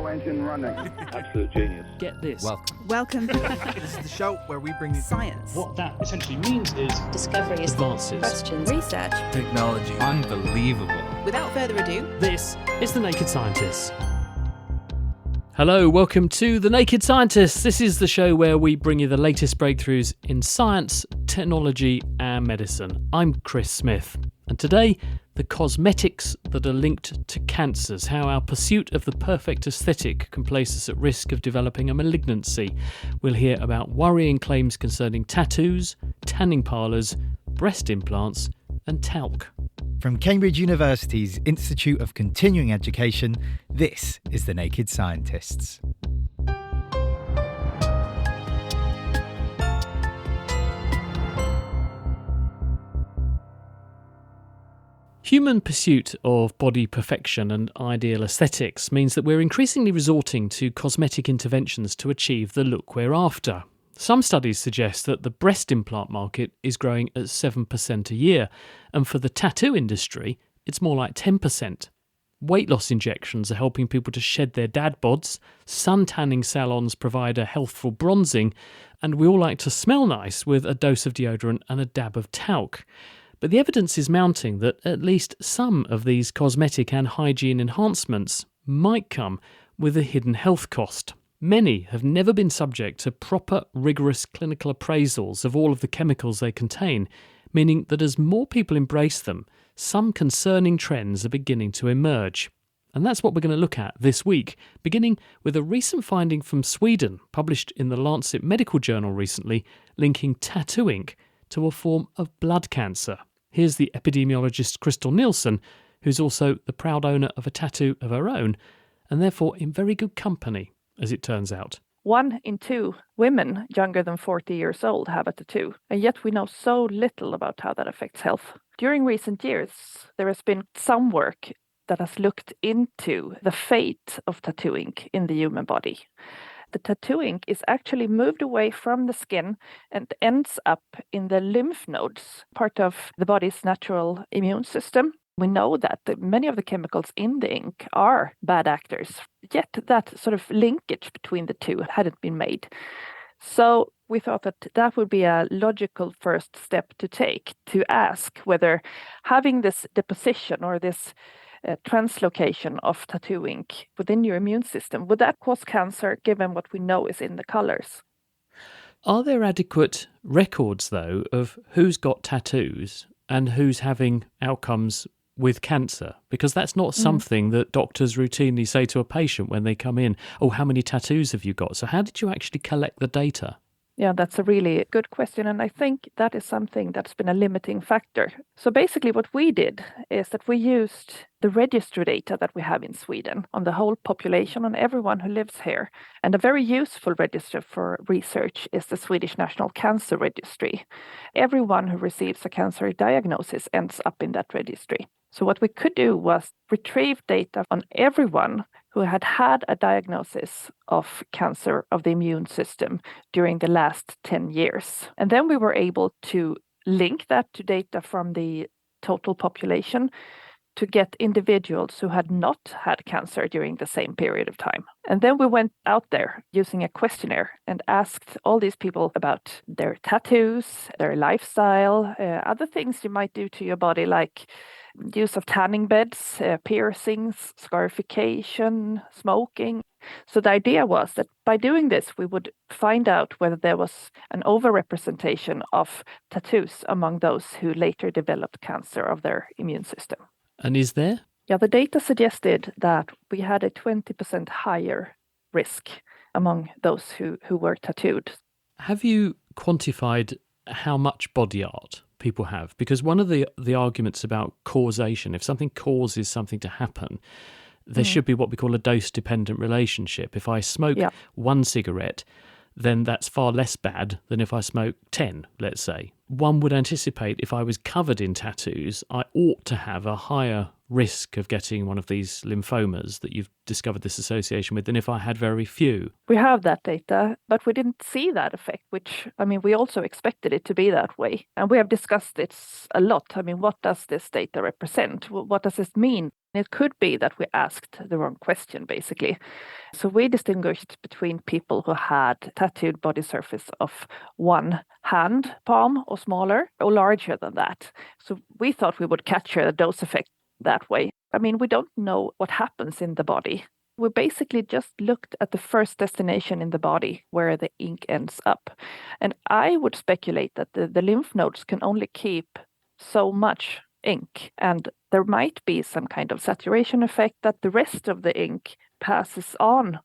turbo engine running. Absolute genius. Get this. Welcome. This is the show where we bring you Science. What that essentially means is discoveries, Advances. questions, Research. technology. Unbelievable. Without further ado, This is The Naked Scientists. Hello, welcome to The Naked Scientists. This is the show where we bring you the latest breakthroughs in science, technology and medicine. I'm Chris Smith, and today, the cosmetics that are linked to cancers, how our pursuit of the perfect aesthetic can place us at risk of developing a malignancy. We'll hear about worrying claims concerning tattoos, tanning parlours, breast implants and talc. From Cambridge University's Institute of Continuing Education, this is The Naked Scientists. Human pursuit of body perfection and ideal aesthetics means that we're increasingly resorting to cosmetic interventions to achieve the look we're after. Some studies suggest that the breast implant market is growing at 7% a year, and for the tattoo industry, it's more like 10%. Weight loss injections are helping people to shed their dad bods, sun tanning salons provide a healthful bronzing, and we all like to smell nice with a dose of deodorant and a dab of talc. But the evidence is mounting that at least some of these cosmetic and hygiene enhancements might come with a hidden health cost. Many have never been subject to proper, rigorous clinical appraisals of all of the chemicals they contain, meaning that as more people embrace them, some concerning trends are beginning to emerge. And that's what we're going to look at this week, beginning with a recent finding from Sweden, published in the Lancet Medical Journal recently, linking tattoo ink to a form of blood cancer. Here's the epidemiologist Crystal Nielsen, who's also the proud owner of a tattoo of her own, and therefore in very good company, as it turns out. 1 in 2 women younger than 40 years old have a tattoo, and yet we know so little about how that affects health. During recent years, there has been some work that has looked into the fate of tattoo ink in the human body. The tattoo ink is actually moved away from the skin and ends up in the lymph nodes, part of the body's natural immune system. We know that many of the chemicals in the ink are bad actors, yet that sort of linkage between the two hadn't been made. So we thought that that would be a logical first step to take, to ask whether having this deposition or this translocation of tattoo ink within your immune system, would that cause cancer given what we know is in the colors? Are there adequate records, though, of who's got tattoos and who's having outcomes with cancer? Because that's not something that doctors routinely say to a patient when they come in, oh, how many tattoos have you got? So how did you actually collect the data? Yeah, that's a really good question. And I think that is something that's been a limiting factor. So basically what we did is that we used the registry data that we have in Sweden on the whole population, on everyone who lives here. And a very useful register for research is the Swedish National Cancer Registry. Everyone who receives a cancer diagnosis ends up in that registry. So what we could do was retrieve data on everyone who had had a diagnosis of cancer of the immune system during the last 10 years. And then we were able to link that to data from the total population to get individuals who had not had cancer during the same period of time. And then we went out there using a questionnaire and asked all these people about their tattoos, their lifestyle, other things you might do to your body, like use of tanning beds, piercings, scarification, smoking. So the idea was that by doing this, we would find out whether there was an overrepresentation of tattoos among those who later developed cancer of their immune system. And is there? Yeah, the data suggested that we had a 20% higher risk among those who were tattooed. Have you quantified how much body art people have? Because one of the arguments about causation, if something causes something to happen, there should be what we call a dose-dependent relationship. If I smoke one cigarette, then that's far less bad than if I smoke 10, let's say. One would anticipate if I was covered in tattoos, I ought to have a higher risk of getting one of these lymphomas that you've discovered this association with than if I had very few. We have that data, but we didn't see that effect, which, we also expected it to be that way. And we have discussed this a lot. What does this data represent? What does this mean? It could be that we asked the wrong question, basically. So we distinguished between people who had tattooed body surface of one hand palm or smaller or larger than that. So we thought we would capture the dose effect that way. I mean, we don't know what happens in the body. We basically just looked at the first destination in the body where the ink ends up. And I would speculate that the lymph nodes can only keep so much ink, and there might be some kind of saturation effect that the rest of the ink passes on.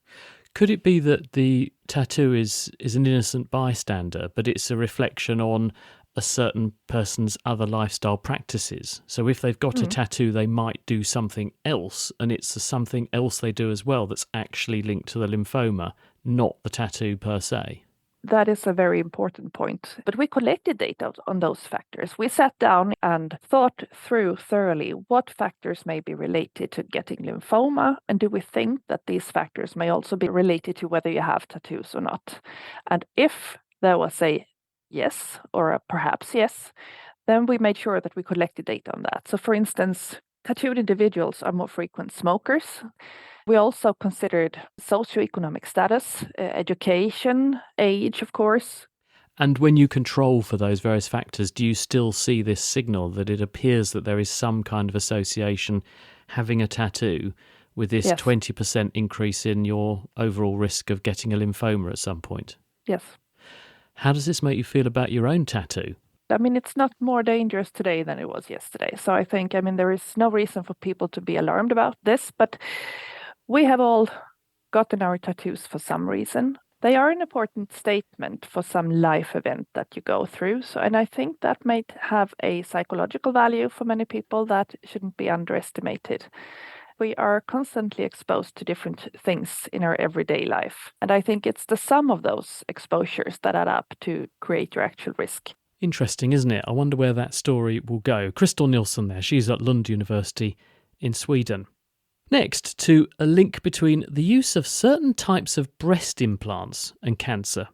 Could it be that the tattoo is an innocent bystander, but it's a reflection on a certain person's other lifestyle practices? So if they've got a tattoo, they might do something else, and it's something else they do as well that's actually linked to the lymphoma, not the tattoo per se. That is a very important point. But we collected data on those factors. We sat down and thought through thoroughly what factors may be related to getting lymphoma, and do we think that these factors may also be related to whether you have tattoos or not. And if there was a yes or a perhaps yes, then we made sure that we collected data on that. So for instance, tattooed individuals are more frequent smokers. We also considered socioeconomic status, education, age, of course. And when you control for those various factors, do you still see this signal that it appears that there is some kind of association having a tattoo with this Yes. 20% increase in your overall risk of getting a lymphoma at some point? Yes. How does this make you feel about your own tattoo? I mean, it's not more dangerous today than it was yesterday. So I think, there is no reason for people to be alarmed about this, but we have all gotten our tattoos for some reason. They are an important statement for some life event that you go through. And I think that might have a psychological value for many people that shouldn't be underestimated. We are constantly exposed to different things in our everyday life. And I think it's the sum of those exposures that add up to create your actual risk. Interesting, isn't it? I wonder where that story will go. Crystal Nilsson there, she's at Lund University in Sweden. Next, to a link between the use of certain types of breast implants and cancer.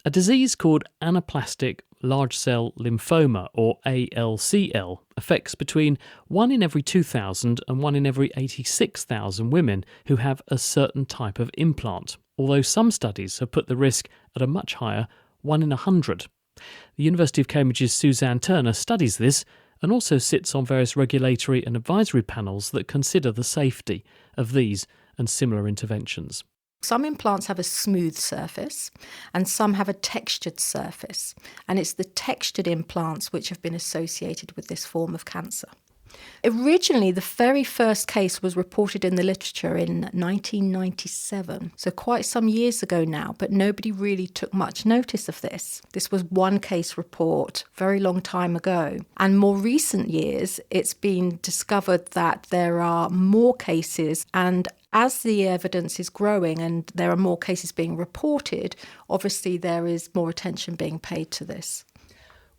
A disease called anaplastic large cell lymphoma, or ALCL, affects between 1 in every 2,000 and 1 in every 86,000 women who have a certain type of implant, although some studies have put the risk at a much higher 1 in 100. The University of Cambridge's Suzanne Turner studies this and also sits on various regulatory and advisory panels that consider the safety of these and similar interventions. Some implants have a smooth surface and some have a textured surface, and it's the textured implants which have been associated with this form of cancer. Originally, the very first case was reported in the literature in 1997, so quite some years ago now, but nobody really took much notice of this. This was one case report very long time ago. And more recent years, it's been discovered that there are more cases, and as the evidence is growing and there are more cases being reported, obviously there is more attention being paid to this.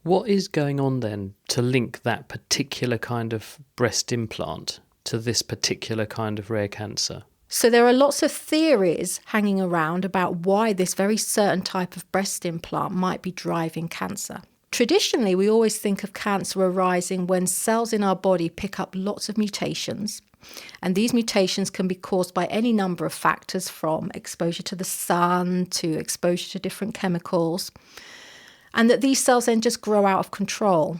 What is going on then to link that particular kind of breast implant to this particular kind of rare cancer? So there are lots of theories hanging around about why this very certain type of breast implant might be driving cancer. Traditionally, we always think of cancer arising when cells in our body pick up lots of mutations. And these mutations can be caused by any number of factors, from exposure to the sun to exposure to different chemicals. And that these cells then just grow out of control.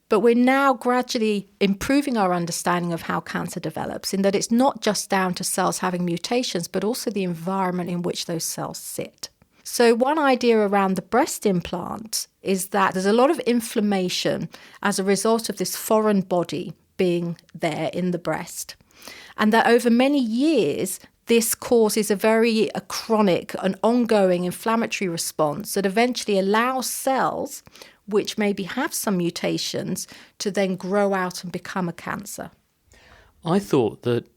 But we're now gradually improving our understanding of how cancer develops, in that it's not just down to cells having mutations, but also the environment in which those cells sit. So one idea around the breast implant is that there's a lot of inflammation as a result of this foreign body being there in the breast. And that over many years, this causes a chronic and ongoing inflammatory response that eventually allows cells, which maybe have some mutations, to then grow out and become a cancer. I thought that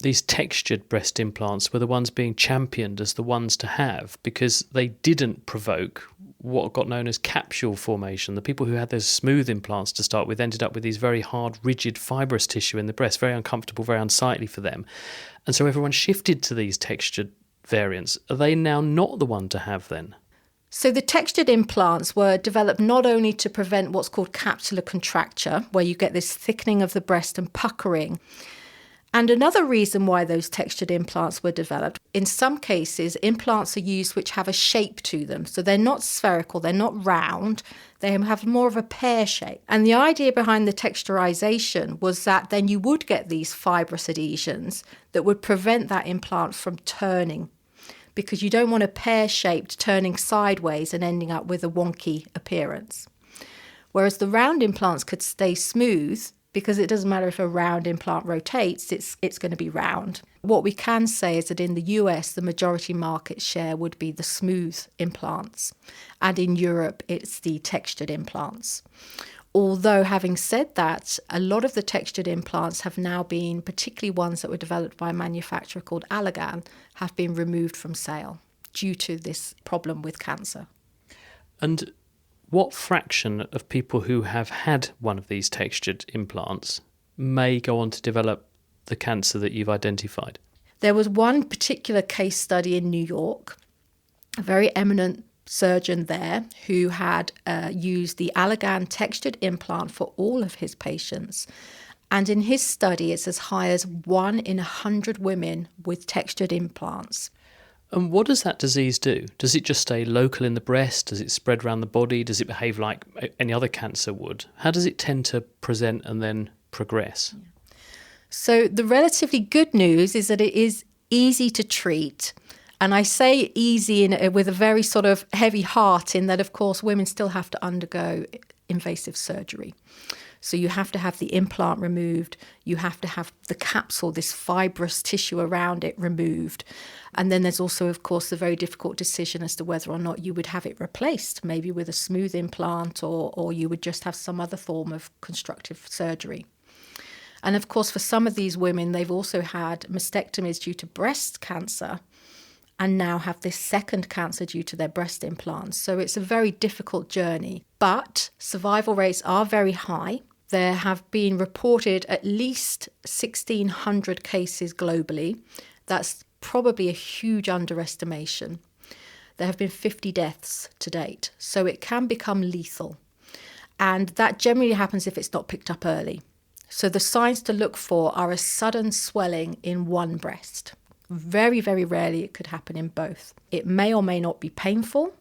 these textured breast implants were the ones being championed as the ones to have because they didn't provoke what got known as capsule formation. The people who had those smooth implants to start with ended up with these very hard, rigid, fibrous tissue in the breast, very uncomfortable, very unsightly for them. And so everyone shifted to these textured variants. Are they now not the one to have then? So the textured implants were developed not only to prevent what's called capsular contracture, where you get this thickening of the breast and puckering, And another reason why those textured implants were developed, in some cases, implants are used which have a shape to them. So they're not spherical, they're not round, they have more of a pear shape. And the idea behind the texturization was that then you would get these fibrous adhesions that would prevent that implant from turning, because you don't want a pear-shaped turning sideways and ending up with a wonky appearance. Whereas the round implants could stay smooth, because it doesn't matter if a round implant rotates, it's going to be round. What we can say is that in the US, the majority market share would be the smooth implants, and in Europe, it's the textured implants. Although, having said that, a lot of the textured implants have now been, particularly ones that were developed by a manufacturer called Allergan, have been removed from sale due to this problem with cancer. And what fraction of people who have had one of these textured implants may go on to develop the cancer that you've identified? There was one particular case study in New York, a very eminent surgeon there who had used the Allergan textured implant for all of his patients. And in his study, it's as high as 1 in 100 women with textured implants. And what does that disease do? Does it just stay local in the breast? Does it spread around the body? Does it behave like any other cancer would? How does it tend to present and then progress? So the relatively good news is that it is easy to treat. And I say easy with a very sort of heavy heart, in that, of course, women still have to undergo invasive surgery. So you have to have the implant removed, you have to have the capsule, this fibrous tissue around it, removed. And then there's also, of course, the very difficult decision as to whether or not you would have it replaced, maybe with a smooth implant, or you would just have some other form of constructive surgery. And of course, for some of these women, they've also had mastectomies due to breast cancer, and now have this second cancer due to their breast implants. So it's a very difficult journey. But survival rates are very high. There have been reported at least 1,600 cases globally. That's probably a huge underestimation. There have been 50 deaths to date. So it can become lethal. And that generally happens if it's not picked up early. So the signs to look for are a sudden swelling in one breast. Very, very rarely it could happen in both. It may or may not be painful.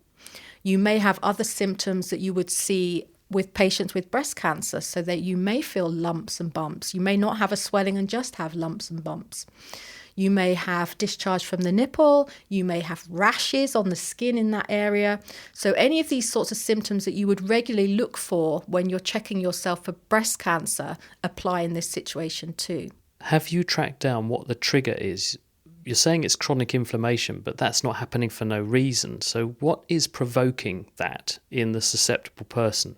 You may have other symptoms that you would see with patients with breast cancer, so that you may feel lumps and bumps. You may not have a swelling and just have lumps and bumps. You may have discharge from the nipple. You may have rashes on the skin in that area. So any of these sorts of symptoms that you would regularly look for when you're checking yourself for breast cancer apply in this situation too. Have you tracked down what the trigger is? You're saying it's chronic inflammation, but that's not happening for no reason. So what is provoking that in the susceptible person?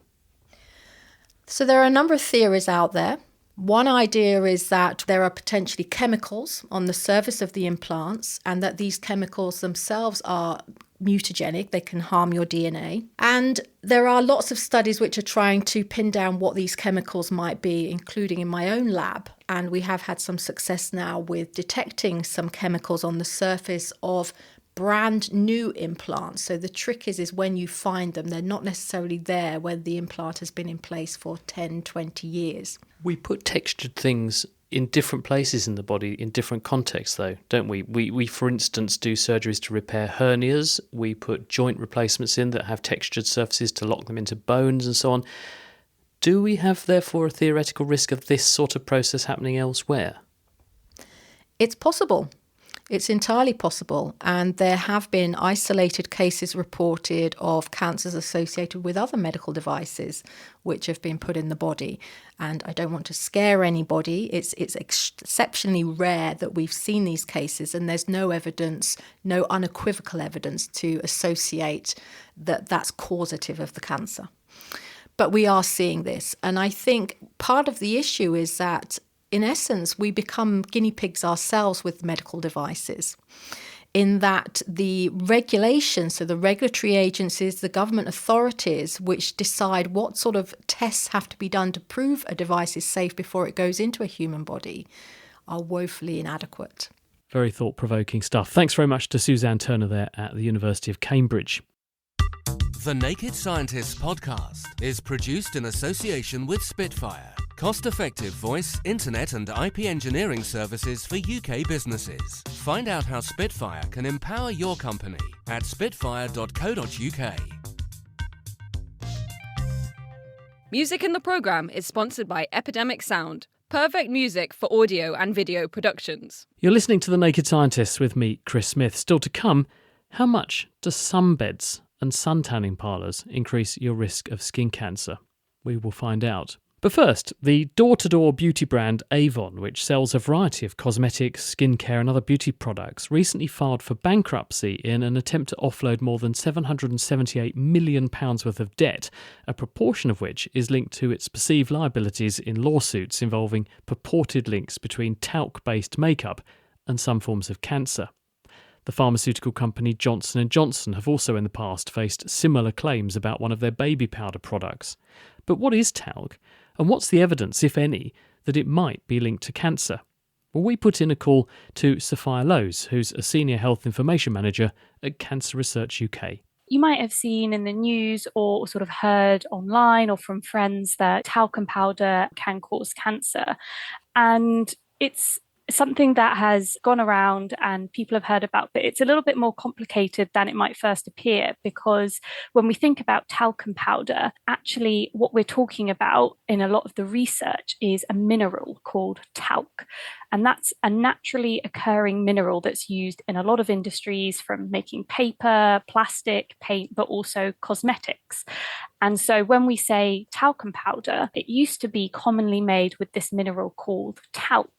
So there are a number of theories out there. One idea is that there are potentially chemicals on the surface of the implants, and that these chemicals themselves are mutagenic, they can harm your DNA. And there are lots of studies which are trying to pin down what these chemicals might be, including in my own lab. And we have had some success now with detecting some chemicals on the surface of brand new implants. So the trick is when you find them, they're not necessarily there when the implant has been in place for 10, 20 years. We put textured things in different places in the body, in different contexts though, don't we? We, for instance, do surgeries to repair hernias. We put joint replacements in that have textured surfaces to lock them into bones and so on. Do we have, therefore, a theoretical risk of this sort of process happening elsewhere? It's possible. It's entirely possible. And there have been isolated cases reported of cancers associated with other medical devices which have been put in the body. And I don't want to scare anybody. It's exceptionally rare that we've seen these cases, and there's no evidence, no unequivocal evidence to associate that that's causative of the cancer. But we are seeing this. And I think part of the issue is that, in essence, we become guinea pigs ourselves with medical devices, in that the regulations, so the regulatory agencies, the government authorities, which decide what sort of tests have to be done to prove a device is safe before it goes into a human body, are woefully inadequate. Very thought-provoking stuff. Thanks very much to Suzanne Turner there at the University of Cambridge. The Naked Scientists podcast is produced in association with Spitfire. Cost-effective voice, internet and IP engineering services for UK businesses. Find out how Spitfire can empower your company at spitfire.co.uk. Music in the programme is sponsored by Epidemic Sound, perfect music for audio and video productions. You're listening to The Naked Scientists with me, Chris Smith. Still to come, how much do sunbeds and sun-tanning parlours increase your risk of skin cancer? We will find out. But first, the door-to-door beauty brand Avon, which sells a variety of cosmetics, skincare and other beauty products, recently filed for bankruptcy in an attempt to offload more than £778 million worth of debt, a proportion of which is linked to its perceived liabilities in lawsuits involving purported links between talc-based makeup and some forms of cancer. The pharmaceutical company Johnson & Johnson have also in the past faced similar claims about one of their baby powder products. But what is talc? And what's the evidence, if any, that it might be linked to cancer? Well, we put in a call to Sophia Lowes, who's a Senior Health Information Manager at Cancer Research UK. You might have seen in the news or sort of heard online or from friends that talcum powder can cause cancer. And it's something that has gone around and people have heard about, but it's a little bit more complicated than it might first appear, because when we think about talcum powder, actually what we're talking about in a lot of the research is a mineral called talc. And that's a naturally occurring mineral that's used in a lot of industries, from making paper, plastic, paint, but also cosmetics. And so when we say talcum powder, it used to be commonly made with this mineral called talc.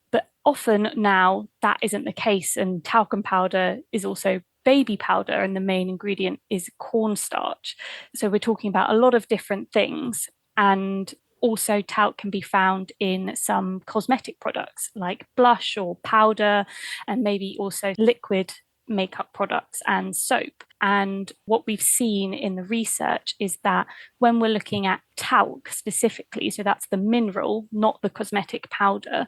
But often now that isn't the case, and talcum powder is also baby powder, and the main ingredient is cornstarch. So we're talking about a lot of different things. And also talc can be found in some cosmetic products like blush or powder, and maybe also liquid makeup products and soap. And what we've seen in the research is that when we're looking at talc specifically, so that's the mineral, not the cosmetic powder,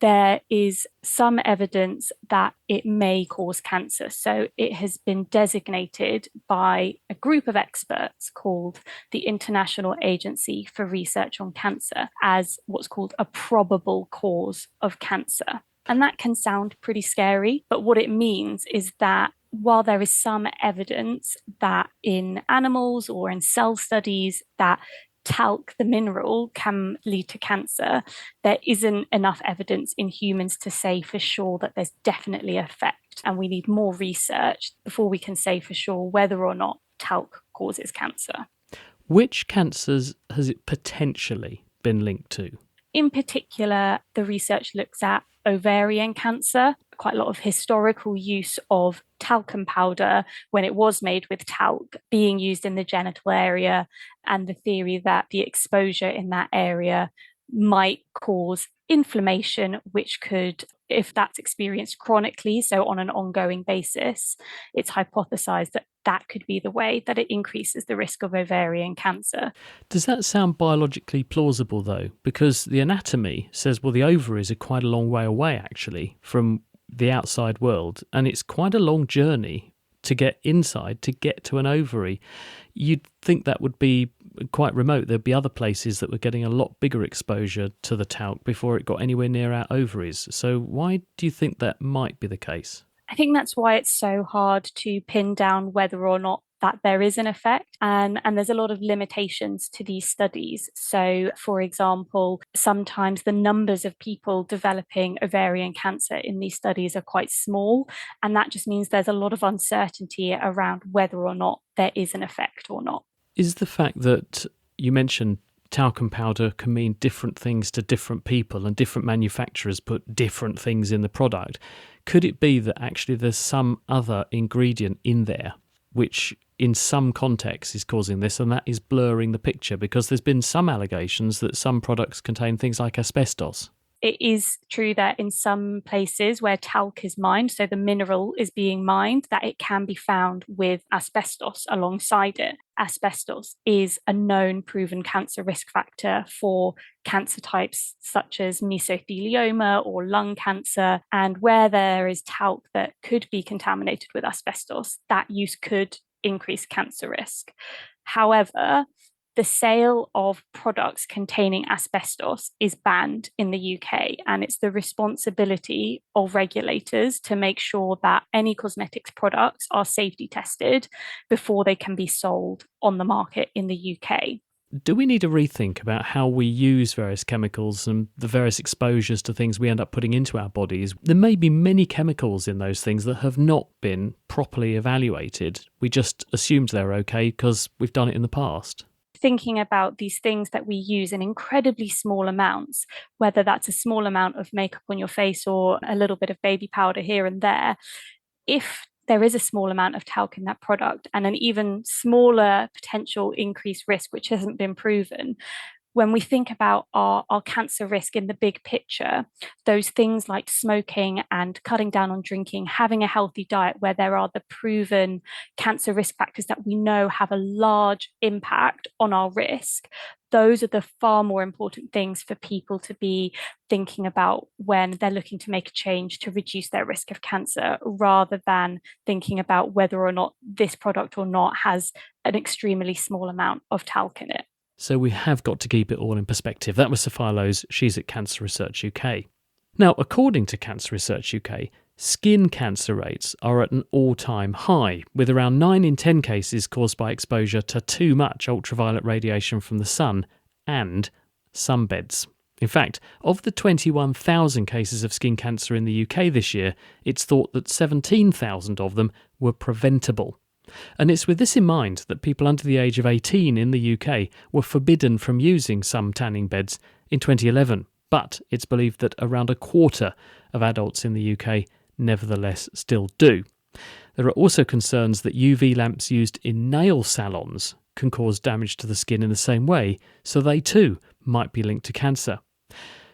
there is some evidence that it may cause cancer. So it has been designated by a group of experts called the International Agency for Research on Cancer as what's called a probable cause of cancer. And that can sound pretty scary, but what it means is that while there is some evidence that in animals or in cell studies that talc, the mineral, can lead to cancer, there isn't enough evidence in humans to say for sure that there's definitely an effect. And we need more research before we can say for sure whether or not talc causes cancer. Which cancers has it potentially been linked to? In particular, the research looks at ovarian cancer, quite a lot of historical use of talcum powder when it was made with talc being used in the genital area, and the theory that the exposure in that area might cause inflammation, which could, if that's experienced chronically, so on an ongoing basis, it's hypothesized that that could be the way that it increases the risk of ovarian cancer. Does that sound biologically plausible, though? Because the anatomy says, well, the ovaries are quite a long way away, actually, from the outside world, and it's quite a long journey to get inside, to get to an ovary. You'd think that would be quite remote. There'd be other places that were getting a lot bigger exposure to the talc before it got anywhere near our ovaries. So why do you think that might be the case? I think that's why it's so hard to pin down whether or not that there is an effect. And there's a lot of limitations to these studies. So, for example, sometimes the numbers of people developing ovarian cancer in these studies are quite small. And that just means there's a lot of uncertainty around whether or not there is an effect or not. Is the fact that you mentioned talcum powder can mean different things to different people and different manufacturers put different things in the product, could it be that actually there's some other ingredient in there which in some contexts is causing this, and that is blurring the picture? Because there's been some allegations that some products contain things like asbestos. It is true that in some places where talc is mined, so the mineral is being mined, that it can be found with asbestos alongside it. Asbestos is a known proven cancer risk factor for cancer types such as mesothelioma or lung cancer. And where there is talc that could be contaminated with asbestos, that use could increase cancer risk. However, the sale of products containing asbestos is banned in the UK, and it's the responsibility of regulators to make sure that any cosmetics products are safety tested before they can be sold on the market in the UK. Do we need to rethink about how we use various chemicals and the various exposures to things we end up putting into our bodies? There may be many chemicals in those things that have not been properly evaluated. We just assumed they're okay because we've done it in the past. Thinking about these things that we use in incredibly small amounts, whether that's a small amount of makeup on your face or a little bit of baby powder here and there, if there is a small amount of talc in that product and an even smaller potential increased risk, which hasn't been proven, when we think about our cancer risk in the big picture, those things like smoking and cutting down on drinking, having a healthy diet where there are the proven cancer risk factors that we know have a large impact on our risk, those are the far more important things for people to be thinking about when they're looking to make a change to reduce their risk of cancer, rather than thinking about whether or not this product or not has an extremely small amount of talc in it. So we have got to keep it all in perspective. That was Sophia Lowes. She's at Cancer Research UK. Now, according to Cancer Research UK, skin cancer rates are at an all-time high, with around 9 in 10 cases caused by exposure to too much ultraviolet radiation from the sun and sunbeds. In fact, of the 21,000 cases of skin cancer in the UK this year, it's thought that 17,000 of them were preventable. And it's with this in mind that people under the age of 18 in the UK were forbidden from using some tanning beds in 2011. But it's believed that around a quarter of adults in the UK nevertheless still do. There are also concerns that UV lamps used in nail salons can cause damage to the skin in the same way, so they too might be linked to cancer.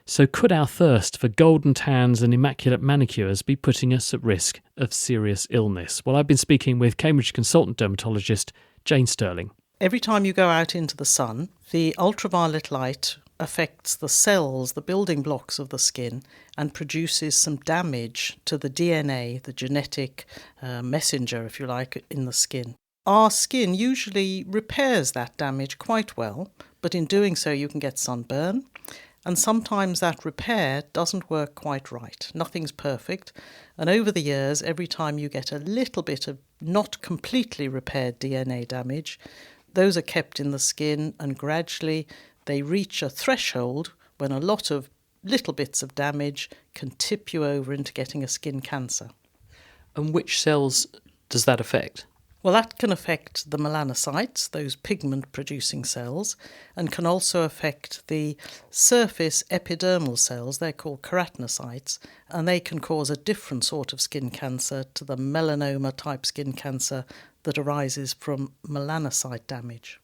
So could our thirst for golden tans and immaculate manicures be putting us at risk of serious illness? Well, I've been speaking with Cambridge consultant dermatologist Jane Sterling. Every time you go out into the sun, the ultraviolet light affects the cells, the building blocks of the skin, and produces some damage to the DNA, the genetic messenger, if you like, in the skin. Our skin usually repairs that damage quite well, but in doing so you can get sunburn. And sometimes that repair doesn't work quite right. Nothing's perfect. And over the years, every time you get a little bit of not completely repaired DNA damage, those are kept in the skin, and gradually they reach a threshold when a lot of little bits of damage can tip you over into getting a skin cancer. And which cells does that affect? Well, that can affect the melanocytes, those pigment-producing cells, and can also affect the surface epidermal cells. They're called keratinocytes, and they can cause a different sort of skin cancer to the melanoma-type skin cancer that arises from melanocyte damage.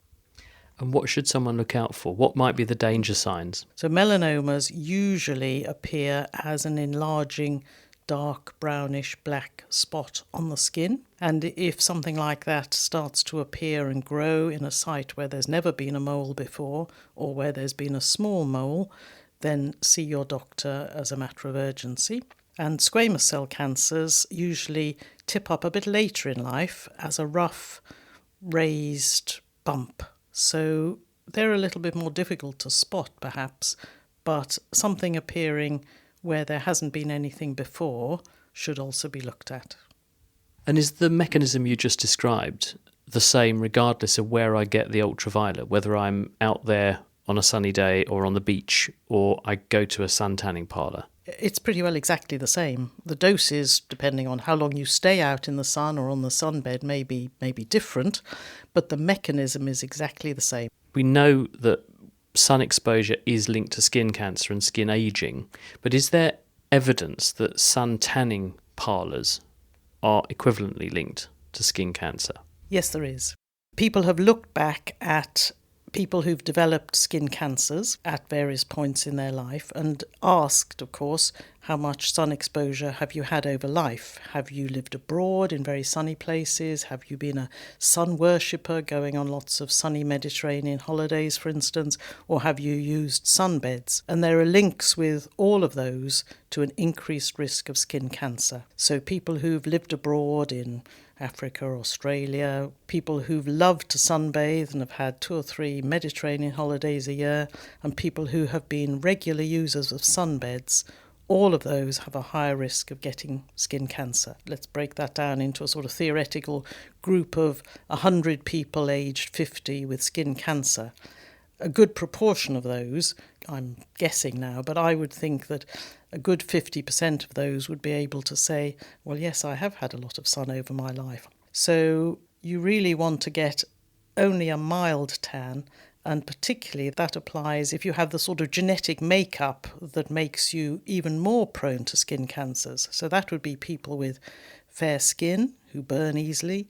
And what should someone look out for? What might be the danger signs? So melanomas usually appear as an enlarging dark brownish black spot on the skin, and if something like that starts to appear and grow in a site where there's never been a mole before, or where there's been a small mole, then see your doctor as a matter of urgency. And squamous cell cancers usually tip up a bit later in life as a rough raised bump, so they're a little bit more difficult to spot perhaps, but something appearing where there hasn't been anything before should also be looked at. And is the mechanism you just described the same regardless of where I get the ultraviolet, whether I'm out there on a sunny day or on the beach or I go to a sun tanning parlour? It's pretty well exactly the same. The doses, depending on how long you stay out in the sun or on the sunbed, may be different, but the mechanism is exactly the same. We know that sun exposure is linked to skin cancer and skin ageing, but is there evidence that sun tanning parlours are equivalently linked to skin cancer? Yes, there is. People have looked back at people who've developed skin cancers at various points in their life and asked, of course, how much sun exposure have you had over life? Have you lived abroad in very sunny places? Have you been a sun worshipper going on lots of sunny Mediterranean holidays, for instance? Or have you used sunbeds? And there are links with all of those to an increased risk of skin cancer. So people who've lived abroad in Africa, Australia, people who've loved to sunbathe and have had 2 or 3 Mediterranean holidays a year, and people who have been regular users of sunbeds, all of those have a higher risk of getting skin cancer. Let's break that down into a sort of theoretical group of 100 people aged 50 with skin cancer. A good proportion of those, I'm guessing now, but I would think that a good 50% of those would be able to say, well, yes, I have had a lot of sun over my life. So you really want to get only a mild tan, and particularly that applies if you have the sort of genetic makeup that makes you even more prone to skin cancers. So that would be people with fair skin who burn easily.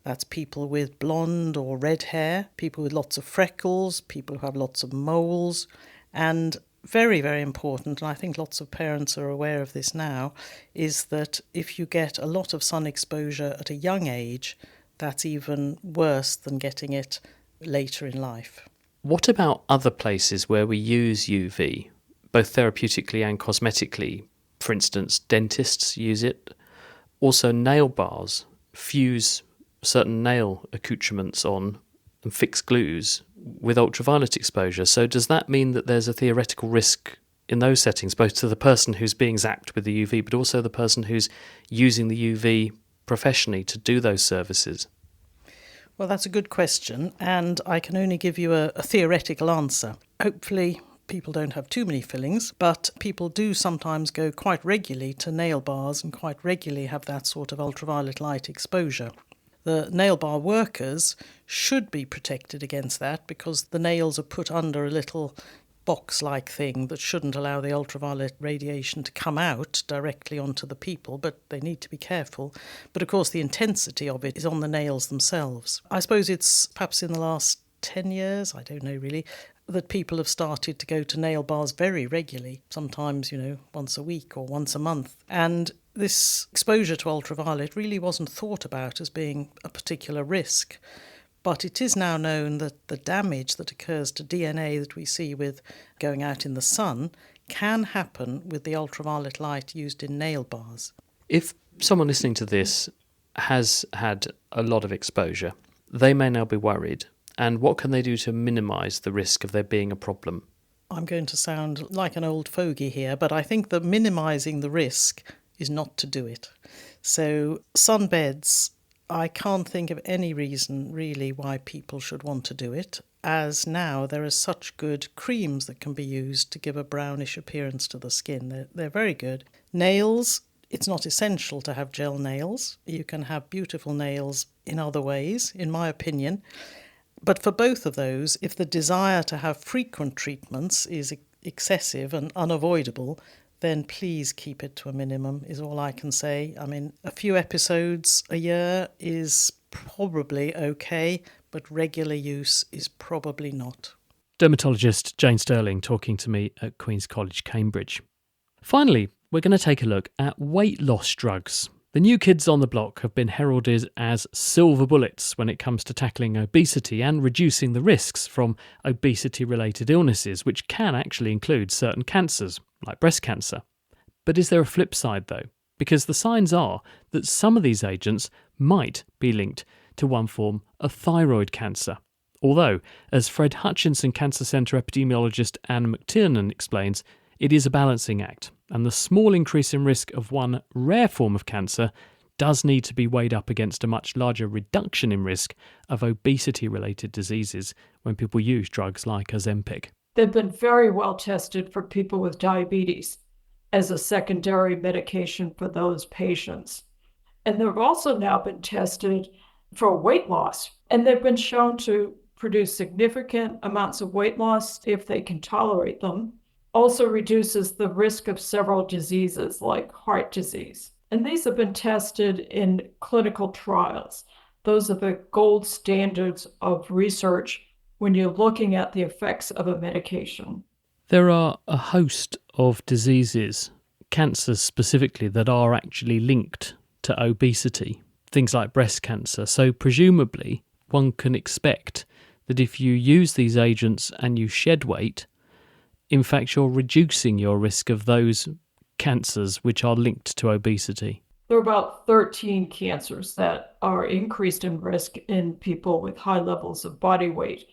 That's people with blonde or red hair, people with lots of freckles, people who have lots of moles. And very, very important, and I think lots of parents are aware of this now, is that if you get a lot of sun exposure at a young age, that's even worse than getting it later in life. What about other places where we use UV, both therapeutically and cosmetically? For instance, dentists use it. Also, nail bars fuse certain nail accoutrements on and fix glues with ultraviolet exposure. So does that mean that there's a theoretical risk in those settings, both to the person who's being zapped with the UV, but also the person who's using the UV professionally to do those services? Well, that's a good question, and I can only give you a theoretical answer. Hopefully, people don't have too many fillings, but people do sometimes go quite regularly to nail bars and quite regularly have that sort of ultraviolet light exposure. The nail bar workers should be protected against that because the nails are put under a little box-like thing that shouldn't allow the ultraviolet radiation to come out directly onto the people, but they need to be careful. But of course the intensity of it is on the nails themselves. I suppose it's perhaps in the last 10 years, I don't know really, that people have started to go to nail bars very regularly, sometimes, once a week or once a month. And this exposure to ultraviolet really wasn't thought about as being a particular risk. But it is now known that the damage that occurs to DNA that we see with going out in the sun can happen with the ultraviolet light used in nail bars. If someone listening to this has had a lot of exposure, they may now be worried. And what can they do to minimise the risk of there being a problem? I'm going to sound like an old fogey here, but I think that minimising the risk is not to do it. So sunbeds, I can't think of any reason really why people should want to do it, as now there are such good creams that can be used to give a brownish appearance to the skin. They're very good. Nails, it's not essential to have gel nails. You can have beautiful nails in other ways, in my opinion. But for both of those, if the desire to have frequent treatments is excessive and unavoidable, then please keep it to a minimum, is all I can say. I mean, a few episodes a year is probably okay, but regular use is probably not. Dermatologist Jane Sterling talking to me at Queen's College, Cambridge. Finally, we're going to take a look at weight loss drugs. The new kids on the block have been heralded as silver bullets when it comes to tackling obesity and reducing the risks from obesity-related illnesses, which can actually include certain cancers, like breast cancer. But is there a flip side, though? Because the signs are that some of these agents might be linked to one form of thyroid cancer. Although, as Fred Hutchinson Cancer Centre epidemiologist Anne McTiernan explains, it is a balancing act, and the small increase in risk of one rare form of cancer does need to be weighed up against a much larger reduction in risk of obesity-related diseases when people use drugs like Ozempic. They've been very well tested for people with diabetes as a secondary medication for those patients. And they've also now been tested for weight loss, and they've been shown to produce significant amounts of weight loss if they can tolerate them. Also reduces the risk of several diseases like heart disease. And these have been tested in clinical trials. Those are the gold standards of research when you're looking at the effects of a medication. There are a host of diseases, cancers specifically that are actually linked to obesity, things like breast cancer. So presumably one can expect that if you use these agents and you shed weight, in fact you're reducing your risk of those cancers which are linked to obesity. There are about 13 cancers that are increased in risk in people with high levels of body weight.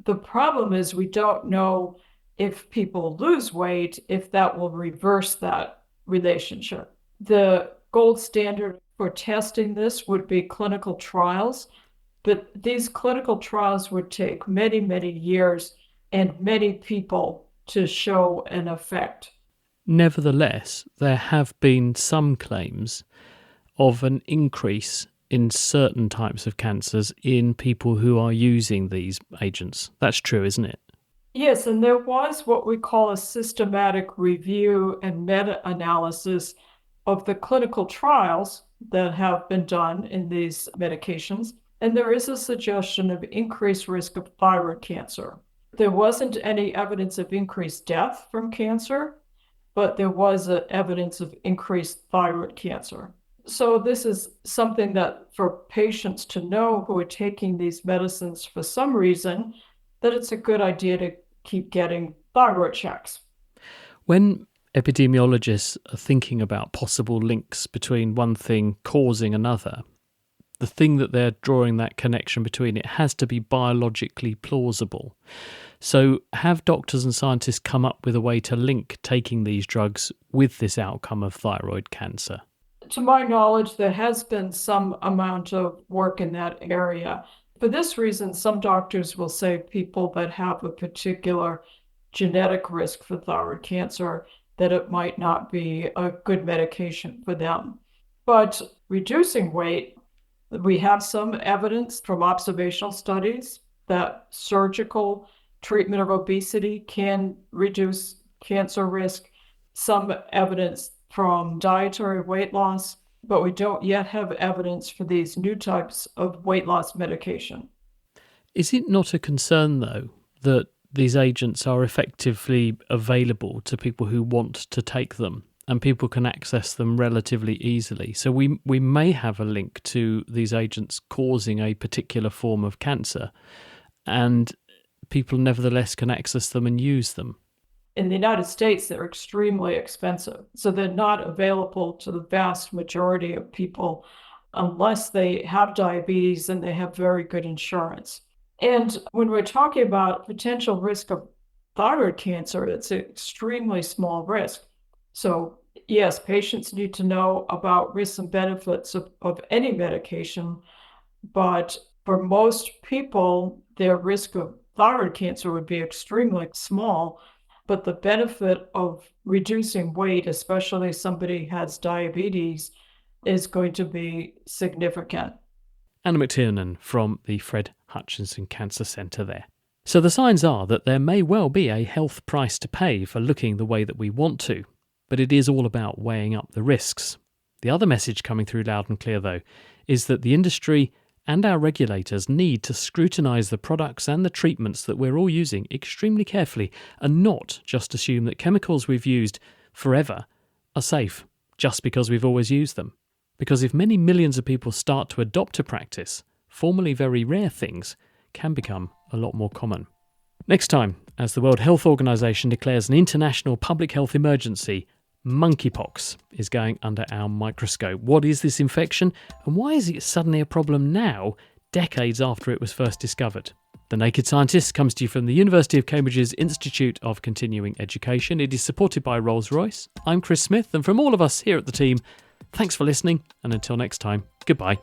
The problem is we don't know if people lose weight, if that will reverse that relationship. The gold standard for testing this would be clinical trials, but these clinical trials would take many, many years and many people to show an effect. Nevertheless, there have been some claims of an increase in certain types of cancers in people who are using these agents. That's true, isn't it? Yes, and there was what we call a systematic review and meta-analysis of the clinical trials that have been done in these medications, and there is a suggestion of increased risk of thyroid cancer. There wasn't any evidence of increased death from cancer, but there was evidence of increased thyroid cancer. So this is something that for patients to know who are taking these medicines for some reason, that it's a good idea to keep getting thyroid checks. When epidemiologists are thinking about possible links between one thing causing another, the thing that they're drawing that connection between, it has to be biologically plausible. So have doctors and scientists come up with a way to link taking these drugs with this outcome of thyroid cancer? To my knowledge, there has been some amount of work in that area. For this reason, some doctors will say people that have a particular genetic risk for thyroid cancer, that it might not be a good medication for them. But reducing weight, we have some evidence from observational studies that surgical treatment of obesity can reduce cancer risk, some evidence from dietary weight loss, but we don't yet have evidence for these new types of weight loss medication. Is it not a concern, though, that these agents are effectively available to people who want to take them and people can access them relatively easily? So we may have a link to these agents causing a particular form of cancer, and people nevertheless can access them and use them. In the United States, they're extremely expensive, so they're not available to the vast majority of people unless they have diabetes and they have very good insurance. And when we're talking about potential risk of thyroid cancer, it's an extremely small risk. So yes, patients need to know about risks and benefits of any medication, but for most people, their risk of thyroid cancer would be extremely small. But the benefit of reducing weight, especially if somebody has diabetes, is going to be significant. Anna McTiernan from the Fred Hutchinson Cancer Centre there. So the signs are that there may well be a health price to pay for looking the way that we want to, but it is all about weighing up the risks. The other message coming through loud and clear, though, is that the industry and our regulators need to scrutinise the products and the treatments that we're all using extremely carefully and not just assume that chemicals we've used forever are safe just because we've always used them. Because if many millions of people start to adopt a practice, formerly very rare things can become a lot more common. Next time, as the World Health Organization declares an international public health emergency, monkeypox is going under our microscope. What is this infection, and why is it suddenly a problem now, decades after it was first discovered? The Naked Scientist comes to you from the University of Cambridge's Institute of Continuing Education. It is supported by Rolls-Royce. I'm Chris Smith, and from all of us here at the team, thanks for listening, and until next time, goodbye.